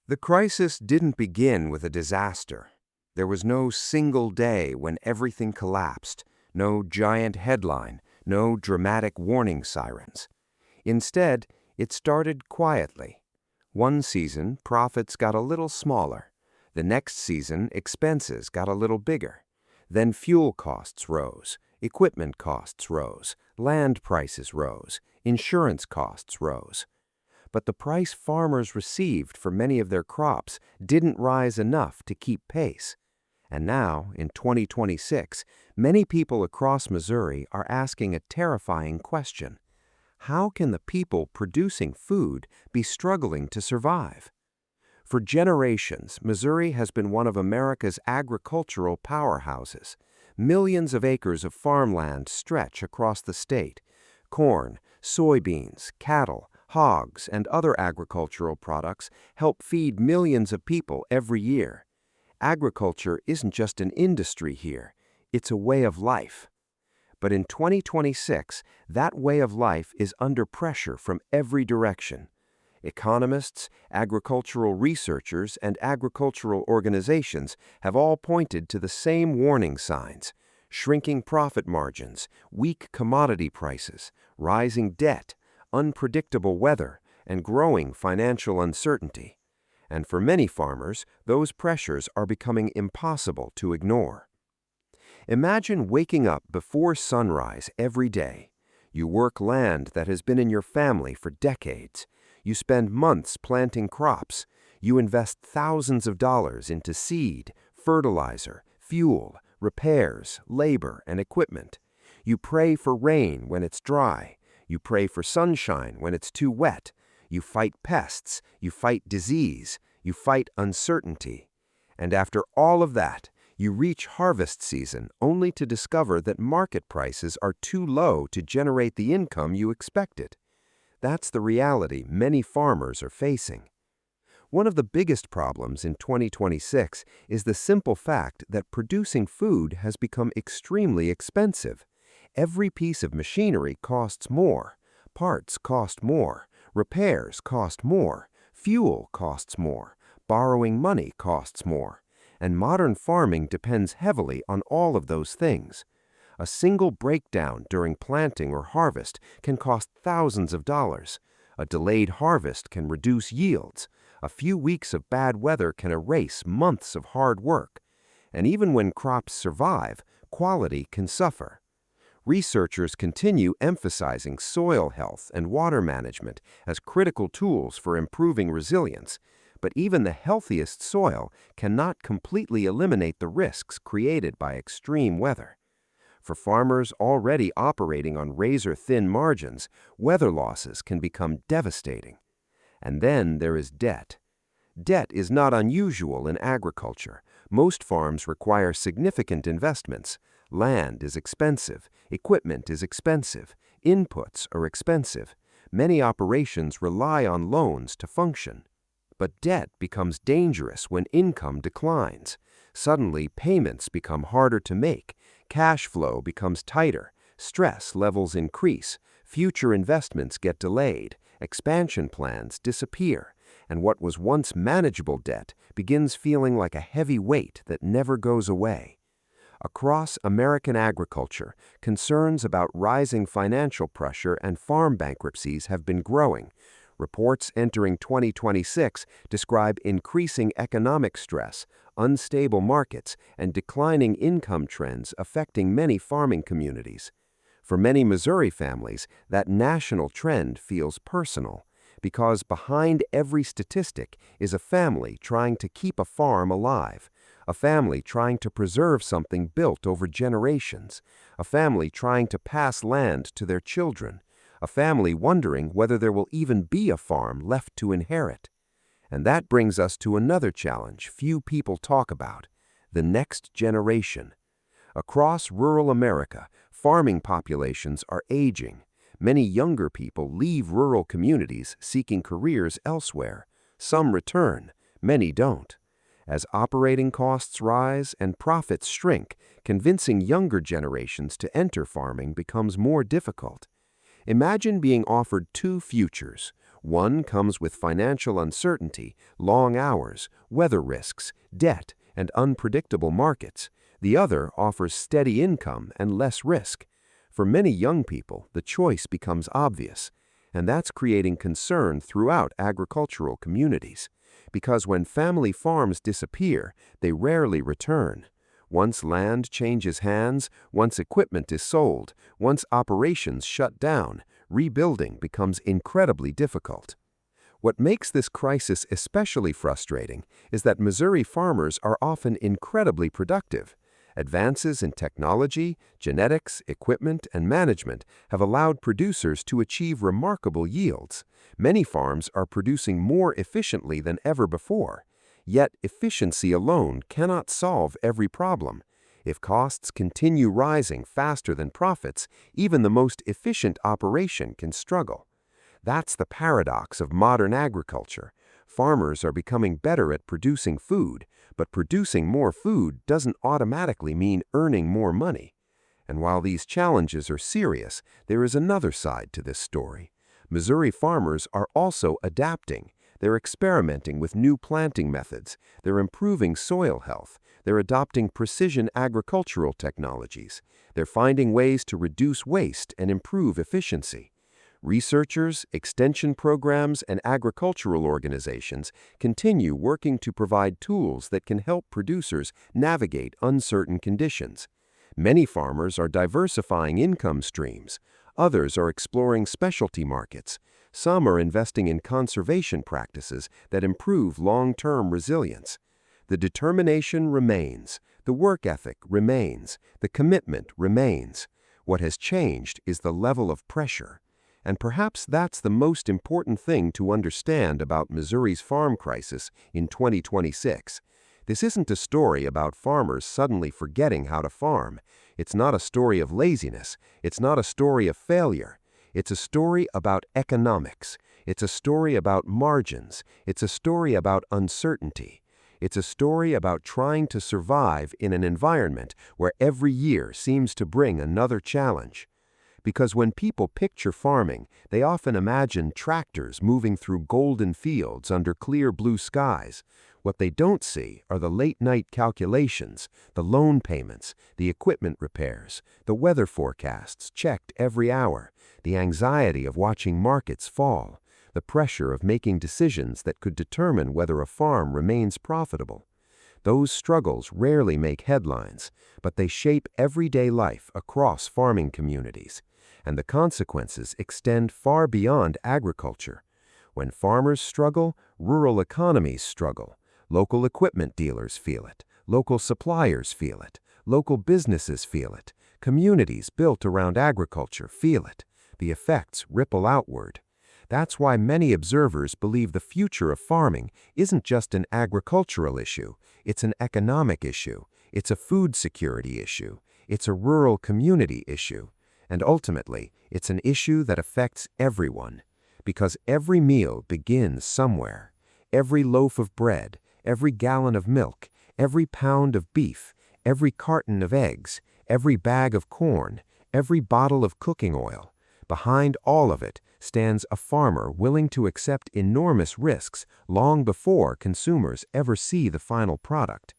The crisis didn't begin with a disaster. There was no single day when everything collapsed, no giant headline, no dramatic warning sirens. Instead, it started quietly. One season, profits got a little smaller. The next season, expenses got a little bigger. Then fuel costs rose, equipment costs rose, land prices rose, insurance costs rose. But the price farmers received for many of their crops didn't rise enough to keep pace. And now, in 2026, many people across Missouri are asking a terrifying question. How can the people producing food be struggling to survive? For generations, Missouri has been one of America's agricultural powerhouses. Millions of acres of farmland stretch across the state. Corn, soybeans, cattle, hogs, and other agricultural products help feed millions of people every year. Agriculture isn't just an industry here, it's a way of life. But in 2026, that way of life is under pressure from every direction. Economists, agricultural researchers, and agricultural organizations have all pointed to the same warning signs: shrinking profit margins, weak commodity prices, rising debt, unpredictable weather, and growing financial uncertainty. And for many farmers, those pressures are becoming impossible to ignore. Imagine waking up before sunrise every day. You work land that has been in your family for decades. You spend months planting crops. You invest thousands of dollars into seed, fertilizer, fuel, repairs, labor, and equipment. You pray for rain when it's dry. You pray for sunshine when it's too wet. You fight pests. You fight disease. You fight uncertainty. And after all of that, you reach harvest season only to discover that market prices are too low to generate the income you expected. That's the reality many farmers are facing. One of the biggest problems in 2026 is the simple fact that producing food has become extremely expensive. Every piece of machinery costs more, parts cost more, repairs cost more, fuel costs more, borrowing money costs more, and modern farming depends heavily on all of those things. A single breakdown during planting or harvest can cost thousands of dollars. A delayed harvest can reduce yields. A few weeks of bad weather can erase months of hard work. And even when crops survive, quality can suffer. Researchers continue emphasizing soil health and water management as critical tools for improving resilience, but even the healthiest soil cannot completely eliminate the risks created by extreme weather. For farmers already operating on razor-thin margins, weather losses can become devastating. And then there is debt. Debt is not unusual in agriculture. Most farms require significant investments. Land is expensive, equipment is expensive, inputs are expensive. Many operations rely on loans to function. But debt becomes dangerous when income declines. Suddenly, payments become harder to make, cash flow becomes tighter, stress levels increase, future investments get delayed, expansion plans disappear, and what was once manageable debt begins feeling like a heavy weight that never goes away. Across American agriculture, concerns about rising financial pressure and farm bankruptcies have been growing. Reports entering 2026 describe increasing economic stress, unstable markets, and declining income trends affecting many farming communities. For many Missouri families, that national trend feels personal, because behind every statistic is a family trying to keep a farm alive, a family trying to preserve something built over generations, a family trying to pass land to their children, a family wondering whether there will even be a farm left to inherit. And that brings us to another challenge few people talk about: the next generation. Across rural America, farming populations are aging. Many younger people leave rural communities seeking careers elsewhere. Some return, many don't. As operating costs rise and profits shrink, convincing younger generations to enter farming becomes more difficult. Imagine being offered two futures, One comes with financial uncertainty, long hours, weather risks, debt, and unpredictable markets. The other offers steady income and less risk. For many young people, the choice becomes obvious, and that's creating concern throughout agricultural communities. Because when family farms disappear, they rarely return. Once land changes hands, once equipment is sold, once operations shut down, rebuilding becomes incredibly difficult. What makes this crisis especially frustrating is that Missouri farmers are often incredibly productive. Advances in technology, genetics, equipment, and management have allowed producers to achieve remarkable yields. Many farms are producing more efficiently than ever before. Yet efficiency alone cannot solve every problem. If costs continue rising faster than profits, even the most efficient operation can struggle. That's the paradox of modern agriculture. Farmers are becoming better at producing food, but producing more food doesn't automatically mean earning more money. And while these challenges are serious, there is another side to this story. Missouri farmers are also adapting. They're experimenting with new planting methods. They're improving soil health. They're adopting precision agricultural technologies. They're finding ways to reduce waste and improve efficiency. Researchers, extension programs, and agricultural organizations continue working to provide tools that can help producers navigate uncertain conditions. Many farmers are diversifying income streams. Others are exploring specialty markets. Some are investing in conservation practices that improve long-term resilience. The determination remains. The work ethic remains. The commitment remains. What has changed is the level of pressure. And perhaps that's the most important thing to understand about Missouri's farm crisis in 2026. This isn't a story about farmers suddenly forgetting how to farm. It's not a story of laziness. It's not a story of failure. It's a story about economics. It's a story about margins. It's a story about uncertainty. It's a story about trying to survive in an environment where every year seems to bring another challenge. Because when people picture farming, they often imagine tractors moving through golden fields under clear blue skies. What they don't see are the late-night calculations, the loan payments, the equipment repairs, the weather forecasts checked every hour, the anxiety of watching markets fall, the pressure of making decisions that could determine whether a farm remains profitable. Those struggles rarely make headlines, but they shape everyday life across farming communities. And the consequences extend far beyond agriculture. When farmers struggle, rural economies struggle. Local equipment dealers feel it. Local suppliers feel it. Local businesses feel it. Communities built around agriculture feel it. The effects ripple outward. That's why many observers believe the future of farming isn't just an agricultural issue. It's an economic issue. It's a food security issue. It's a rural community issue. And ultimately, it's an issue that affects everyone, because every meal begins somewhere. Every loaf of bread, every gallon of milk, every pound of beef, every carton of eggs, every bag of corn, every bottle of cooking oil. Behind all of it stands a farmer willing to accept enormous risks long before consumers ever see the final product.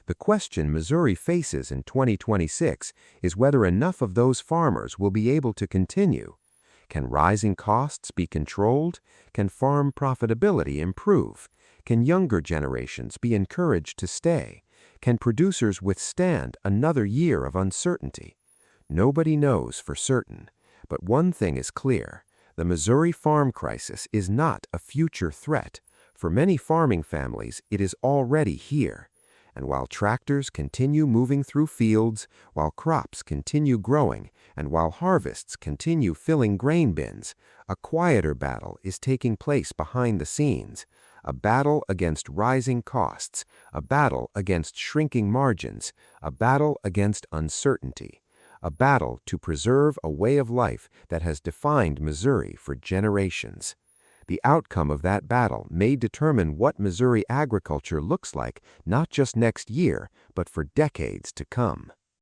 The question Missouri faces in 2026 is whether enough of those farmers will be able to continue. Can rising costs be controlled? Can farm profitability improve? Can younger generations be encouraged to stay? Can producers withstand another year of uncertainty? Nobody knows for certain, but one thing is clear. The Missouri farm crisis is not a future threat. For many farming families, it is already here. And while tractors continue moving through fields, while crops continue growing, and while harvests continue filling grain bins, a quieter battle is taking place behind the scenes. A battle against rising costs, a battle against shrinking margins, a battle against uncertainty, a battle to preserve a way of life that has defined Missouri for generations. The outcome of that battle may determine what Missouri agriculture looks like not just next year, but for decades to come.